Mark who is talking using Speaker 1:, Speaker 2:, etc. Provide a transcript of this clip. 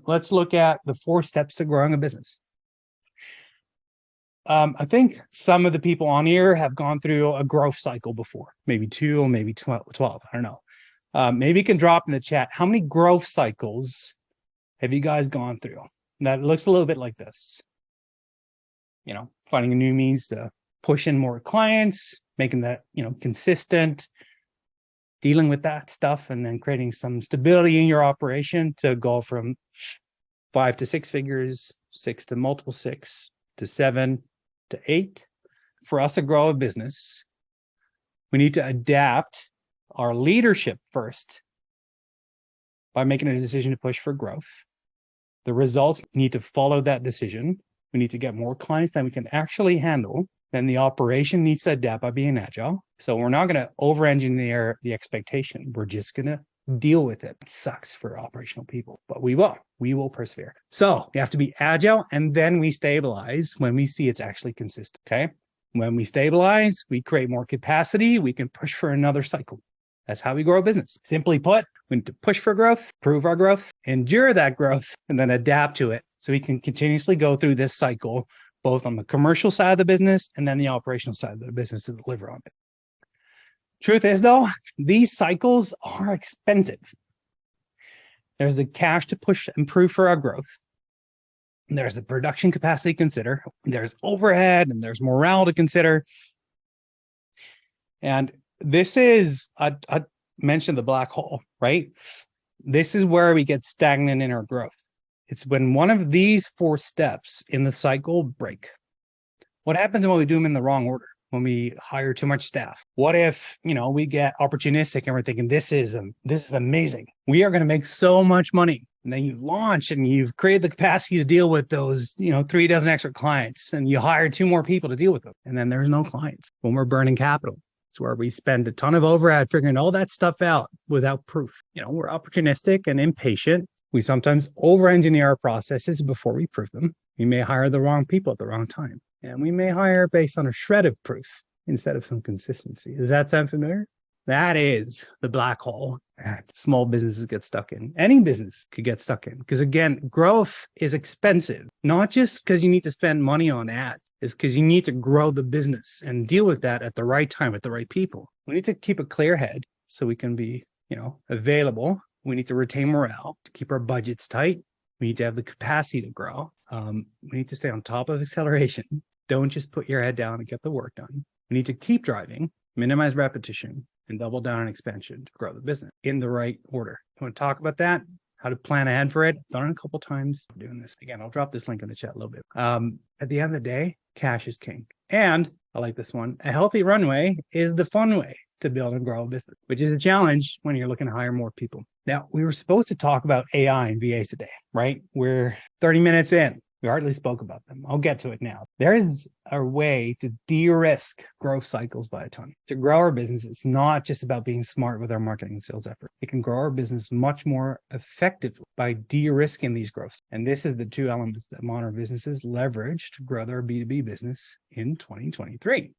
Speaker 1: let's look at the 4 steps to growing a business. I think some of the people on here have gone through a growth cycle before, maybe 2 or maybe 12. I don't know. Maybe you can drop in the chat. How many growth cycles have you guys gone through? And that looks a little bit like this. You know, finding a new means to push in more clients, making that, consistent, dealing with that stuff, and then creating some stability in your operation to go from 5 to 6 figures, 6 to multiple 6 to 7 to 8. For us to grow a business, we need to adapt our leadership first by making a decision to push for growth. The results need to follow that decision. We need to get more clients than we can actually handle. Then the operation needs to adapt by being agile. So we're not going to over-engineer the expectation. We're just going to deal with it. It sucks for operational people, but we will persevere. So we have to be agile, and then we stabilize when we see it's actually consistent. Okay. When we stabilize, we create more capacity. We can push for another cycle. That's how we grow a business. Simply put, we need to push for growth, prove our growth, endure that growth, and then adapt to it. So we can continuously go through this cycle, both on the commercial side of the business and then the operational side of the business to deliver on it. Truth is, though, these cycles are expensive. There's the cash to push and prove for our growth. There's the production capacity to consider. There's overhead, and there's morale to consider. And this is, I mentioned the black hole, right? This is where we get stagnant in our growth. It's when one of these 4 steps in the cycle break. What happens when we do them in the wrong order? When we hire too much staff? What if, we get opportunistic and we're thinking, this is amazing. We are going to make so much money. And then you launch and you've created the capacity to deal with those, 3 dozen extra clients, and you hire 2 more people to deal with them. And then there's no clients when we're burning capital. It's where we spend a ton of overhead figuring all that stuff out without proof. We're opportunistic and impatient. We sometimes over-engineer our processes before we prove them. We may hire the wrong people at the wrong time. And we may hire based on a shred of proof instead of some consistency. Does that sound familiar? That is the black hole that small businesses get stuck in. Any business could get stuck in. Because again, growth is expensive, not just because you need to spend money on ads. It's because you need to grow the business and deal with that at the right time with the right people. We need to keep a clear head so we can be, available. We need to retain morale to keep our budgets tight. We need to have the capacity to grow. We need to stay on top of acceleration. Don't just put your head down and get the work done. We need to keep driving, minimize repetition, and double down on expansion to grow the business in the right order. You want to talk about that? How to plan ahead for it? I've done it a couple times. I'm doing this again. I'll drop this link in the chat a little bit. At the end of the day, cash is king. And I like this one. A healthy runway is the fun way to build and grow a business, which is a challenge when you're looking to hire more people. Now, we were supposed to talk about AI and VAs today, right? We're 30 minutes in. We hardly spoke about them. I'll get to it now. There is a way to de-risk growth cycles by a ton. To grow our business, it's not just about being smart with our marketing and sales effort. It can grow our business much more effectively by de-risking these growths. And this is the 2 elements that modern businesses leverage to grow their B2B business in 2023.